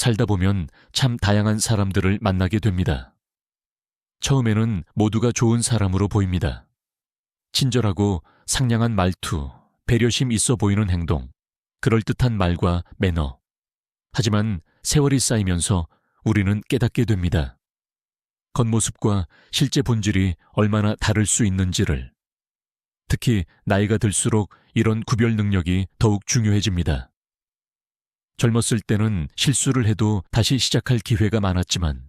살다 보면 참 다양한 사람들을 만나게 됩니다. 처음에는 모두가 좋은 사람으로 보입니다. 친절하고 상냥한 말투, 배려심 있어 보이는 행동, 그럴듯한 말과 매너. 하지만 세월이 쌓이면서 우리는 깨닫게 됩니다. 겉모습과 실제 본질이 얼마나 다를 수 있는지를. 특히 나이가 들수록 이런 구별 능력이 더욱 중요해집니다. 젊었을 때는 실수를 해도 다시 시작할 기회가 많았지만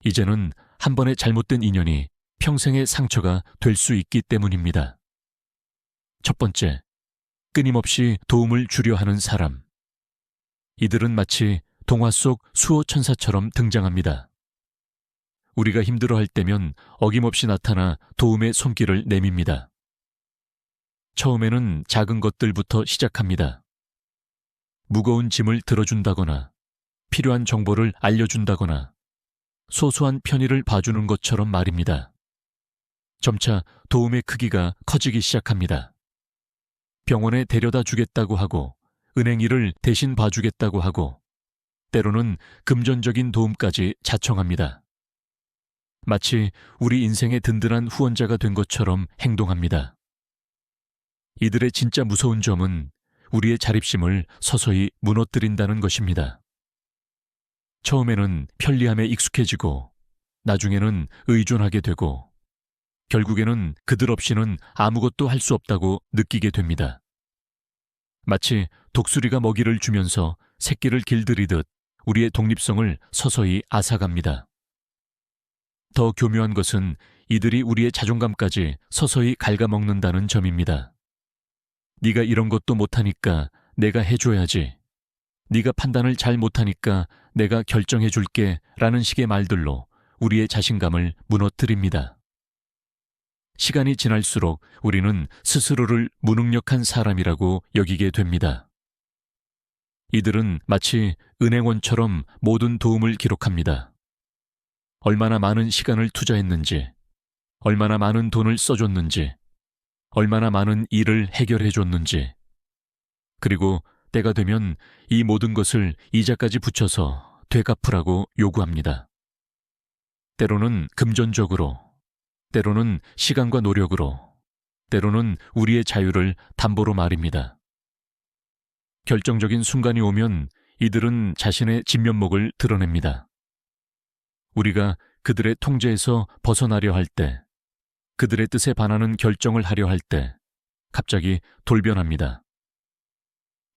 이제는 한 번의 잘못된 인연이 평생의 상처가 될 수 있기 때문입니다. 첫 번째, 끊임없이 도움을 주려 하는 사람. 이들은 마치 동화 속 수호천사처럼 등장합니다. 우리가 힘들어할 때면 어김없이 나타나 도움의 손길을 내밉니다. 처음에는 작은 것들부터 시작합니다. 무거운 짐을 들어준다거나 필요한 정보를 알려준다거나 소소한 편의를 봐주는 것처럼 말입니다. 점차 도움의 크기가 커지기 시작합니다. 병원에 데려다 주겠다고 하고 은행 일을 대신 봐주겠다고 하고 때로는 금전적인 도움까지 자청합니다. 마치 우리 인생의 든든한 후원자가 된 것처럼 행동합니다. 이들의 진짜 무서운 점은 우리의 자립심을 서서히 무너뜨린다는 것입니다. 처음에는 편리함에 익숙해지고 나중에는 의존하게 되고 결국에는 그들 없이는 아무것도 할 수 없다고 느끼게 됩니다. 마치 독수리가 먹이를 주면서 새끼를 길들이듯 우리의 독립성을 서서히 앗아갑니다. 더 교묘한 것은 이들이 우리의 자존감까지 서서히 갉아먹는다는 점입니다. 네가 이런 것도 못하니까 내가 해줘야지. 네가 판단을 잘 못하니까 내가 결정해줄게 라는 식의 말들로 우리의 자신감을 무너뜨립니다. 시간이 지날수록 우리는 스스로를 무능력한 사람이라고 여기게 됩니다. 이들은 마치 은행원처럼 모든 도움을 기록합니다. 얼마나 많은 시간을 투자했는지, 얼마나 많은 돈을 써줬는지, 얼마나 많은 일을 해결해줬는지, 그리고 때가 되면 이 모든 것을 이자까지 붙여서 되갚으라고 요구합니다. 때로는 금전적으로, 때로는 시간과 노력으로, 때로는 우리의 자유를 담보로 말입니다. 결정적인 순간이 오면 이들은 자신의 진면목을 드러냅니다. 우리가 그들의 통제에서 벗어나려 할 때, 그들의 뜻에 반하는 결정을 하려 할 때 갑자기 돌변합니다.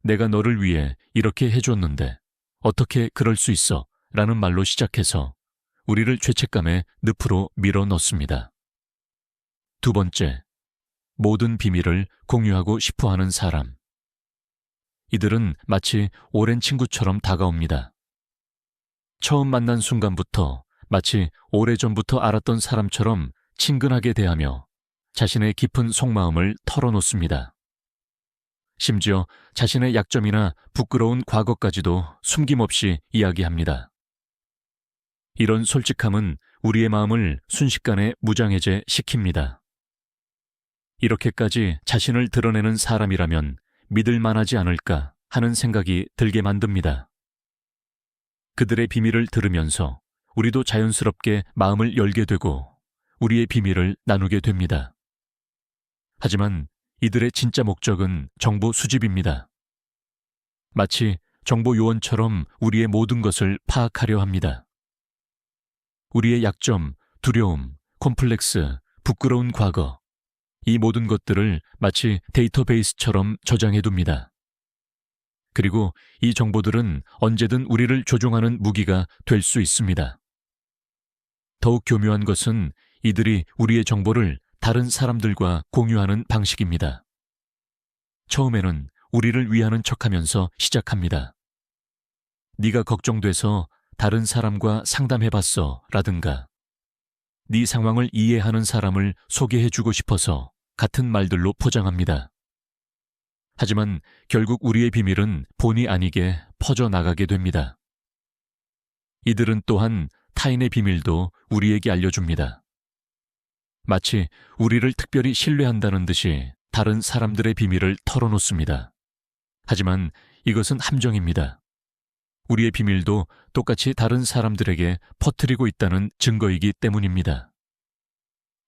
내가 너를 위해 이렇게 해줬는데 어떻게 그럴 수 있어? 라는 말로 시작해서 우리를 죄책감의 늪으로 밀어 넣습니다. 두 번째, 모든 비밀을 공유하고 싶어하는 사람. 이들은 마치 오랜 친구처럼 다가옵니다. 처음 만난 순간부터 마치 오래전부터 알았던 사람처럼 친근하게 대하며 자신의 깊은 속마음을 털어놓습니다. 심지어 자신의 약점이나 부끄러운 과거까지도 숨김없이 이야기합니다. 이런 솔직함은 우리의 마음을 순식간에 무장해제 시킵니다. 이렇게까지 자신을 드러내는 사람이라면 믿을 만하지 않을까 하는 생각이 들게 만듭니다. 그들의 비밀을 들으면서 우리도 자연스럽게 마음을 열게 되고 우리의 비밀을 나누게 됩니다. 하지만 이들의 진짜 목적은 정보 수집입니다. 마치 정보 요원처럼 우리의 모든 것을 파악하려 합니다. 우리의 약점, 두려움, 콤플렉스, 부끄러운 과거, 이 모든 것들을 마치 데이터베이스처럼 저장해둡니다. 그리고 이 정보들은 언제든 우리를 조종하는 무기가 될 수 있습니다. 더욱 교묘한 것은 이들이 우리의 정보를 다른 사람들과 공유하는 방식입니다. 처음에는 우리를 위하는 척하면서 시작합니다. 네가 걱정돼서 다른 사람과 상담해봤어 라든가 네 상황을 이해하는 사람을 소개해주고 싶어서 같은 말들로 포장합니다. 하지만 결국 우리의 비밀은 본의 아니게 퍼져나가게 됩니다. 이들은 또한 타인의 비밀도 우리에게 알려줍니다. 마치 우리를 특별히 신뢰한다는 듯이 다른 사람들의 비밀을 털어놓습니다. 하지만 이것은 함정입니다. 우리의 비밀도 똑같이 다른 사람들에게 퍼뜨리고 있다는 증거이기 때문입니다.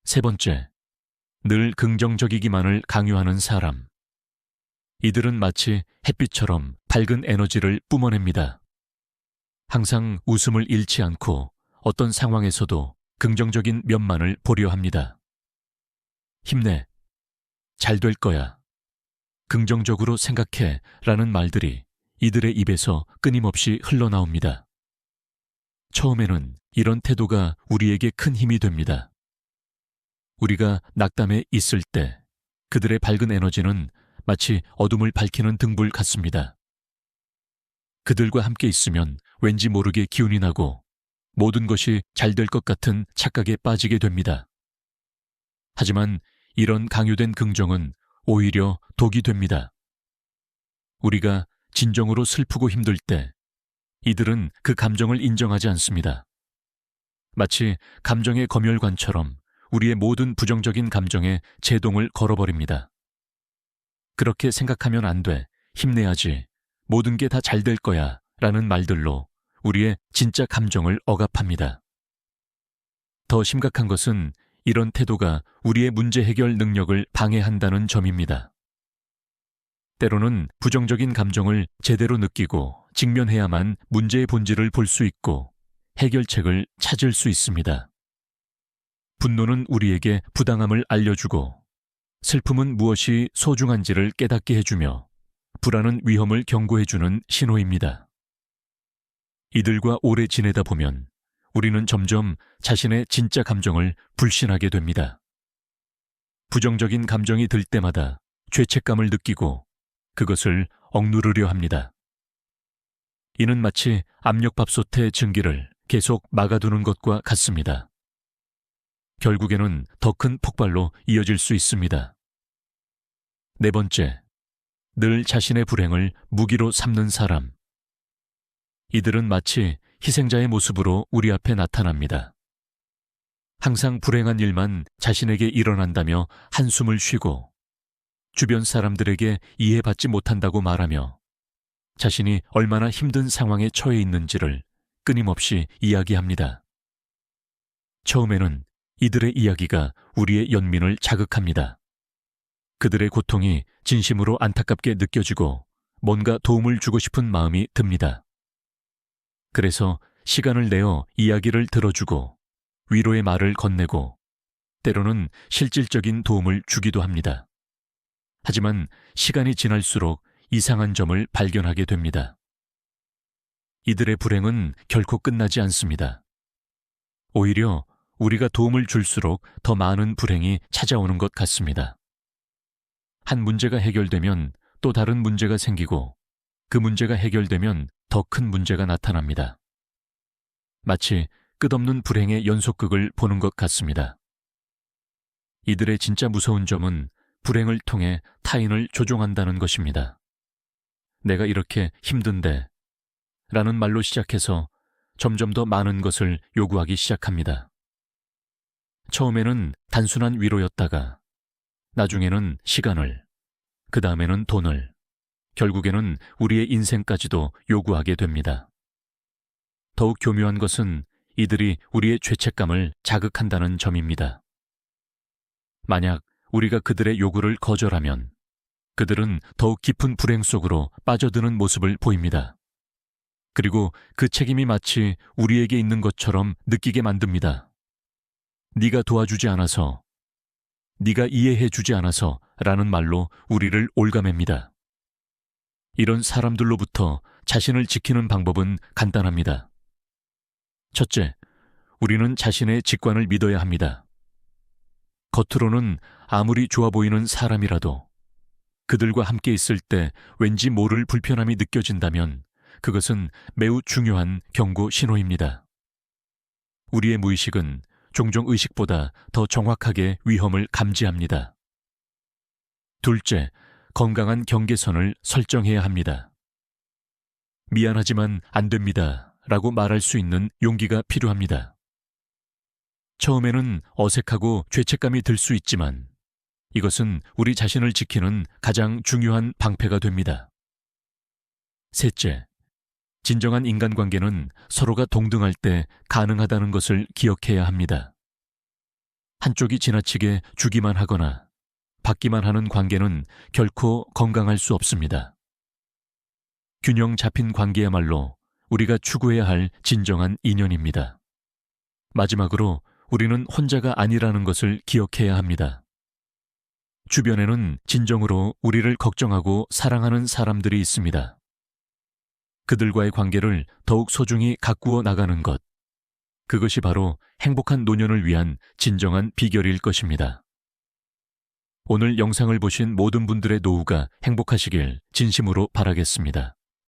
세 번째, 늘 긍정적이기만을 강요하는 사람. 이들은 마치 햇빛처럼 밝은 에너지를 뿜어냅니다. 항상 웃음을 잃지 않고 어떤 상황에서도 긍정적인 면만을 보려 합니다. 힘내, 잘 될 거야, 긍정적으로 생각해 라는 말들이 이들의 입에서 끊임없이 흘러나옵니다. 처음에는 이런 태도가 우리에게 큰 힘이 됩니다. 우리가 낙담에 있을 때 그들의 밝은 에너지는 마치 어둠을 밝히는 등불 같습니다. 그들과 함께 있으면 왠지 모르게 기운이 나고 모든 것이 잘 될 것 같은 착각에 빠지게 됩니다. 하지만 이런 강요된 긍정은 오히려 독이 됩니다. 우리가 진정으로 슬프고 힘들 때 이들은 그 감정을 인정하지 않습니다. 마치 감정의 검열관처럼 우리의 모든 부정적인 감정에 제동을 걸어버립니다. 그렇게 생각하면 안 돼, 힘내야지, 모든 게 다 잘 될 거야 라는 말들로 우리의 진짜 감정을 억압합니다. 더 심각한 것은 이런 태도가 우리의 문제 해결 능력을 방해한다는 점입니다. 때로는 부정적인 감정을 제대로 느끼고 직면해야만 문제의 본질을 볼 수 있고 해결책을 찾을 수 있습니다. 분노는 우리에게 부당함을 알려주고 슬픔은 무엇이 소중한지를 깨닫게 해주며 불안은 위험을 경고해주는 신호입니다. 이들과 오래 지내다 보면 우리는 점점 자신의 진짜 감정을 불신하게 됩니다. 부정적인 감정이 들 때마다 죄책감을 느끼고 그것을 억누르려 합니다. 이는 마치 압력밥솥의 증기를 계속 막아두는 것과 같습니다. 결국에는 더 큰 폭발로 이어질 수 있습니다. 네 번째, 늘 자신의 불행을 무기로 삼는 사람. 이들은 마치 희생자의 모습으로 우리 앞에 나타납니다. 항상 불행한 일만 자신에게 일어난다며 한숨을 쉬고 주변 사람들에게 이해받지 못한다고 말하며 자신이 얼마나 힘든 상황에 처해 있는지를 끊임없이 이야기합니다. 처음에는 이들의 이야기가 우리의 연민을 자극합니다. 그들의 고통이 진심으로 안타깝게 느껴지고 뭔가 도움을 주고 싶은 마음이 듭니다. 그래서 시간을 내어 이야기를 들어주고 위로의 말을 건네고 때로는 실질적인 도움을 주기도 합니다. 하지만 시간이 지날수록 이상한 점을 발견하게 됩니다. 이들의 불행은 결코 끝나지 않습니다. 오히려 우리가 도움을 줄수록 더 많은 불행이 찾아오는 것 같습니다. 한 문제가 해결되면 또 다른 문제가 생기고 그 문제가 해결되면 더 큰 문제가 나타납니다. 마치 끝없는 불행의 연속극을 보는 것 같습니다. 이들의 진짜 무서운 점은 불행을 통해 타인을 조종한다는 것입니다. 내가 이렇게 힘든데 라는 말로 시작해서 점점 더 많은 것을 요구하기 시작합니다. 처음에는 단순한 위로였다가 나중에는 시간을, 그 다음에는 돈을, 결국에는 우리의 인생까지도 요구하게 됩니다. 더욱 교묘한 것은 이들이 우리의 죄책감을 자극한다는 점입니다. 만약 우리가 그들의 요구를 거절하면 그들은 더욱 깊은 불행 속으로 빠져드는 모습을 보입니다. 그리고 그 책임이 마치 우리에게 있는 것처럼 느끼게 만듭니다. 네가 도와주지 않아서, 네가 이해해주지 않아서 라는 말로 우리를 올가맵니다. 이런 사람들로부터 자신을 지키는 방법은 간단합니다. 첫째, 우리는 자신의 직관을 믿어야 합니다. 겉으로는 아무리 좋아 보이는 사람이라도 그들과 함께 있을 때 왠지 모를 불편함이 느껴진다면 그것은 매우 중요한 경고 신호입니다. 우리의 무의식은 종종 의식보다 더 정확하게 위험을 감지합니다. 둘째, 건강한 경계선을 설정해야 합니다. 미안하지만 안 됩니다 라고 말할 수 있는 용기가 필요합니다. 처음에는 어색하고 죄책감이 들 수 있지만 이것은 우리 자신을 지키는 가장 중요한 방패가 됩니다. 셋째, 진정한 인간관계는 서로가 동등할 때 가능하다는 것을 기억해야 합니다. 한쪽이 지나치게 주기만 하거나 받기만 하는 관계는 결코 건강할 수 없습니다. 균형 잡힌 관계야말로 우리가 추구해야 할 진정한 인연입니다. 마지막으로 우리는 혼자가 아니라는 것을 기억해야 합니다. 주변에는 진정으로 우리를 걱정하고 사랑하는 사람들이 있습니다. 그들과의 관계를 더욱 소중히 가꾸어 나가는 것, 그것이 바로 행복한 노년을 위한 진정한 비결일 것입니다. 오늘 영상을 보신 모든 분들의 노후가 행복하시길 진심으로 바라겠습니다.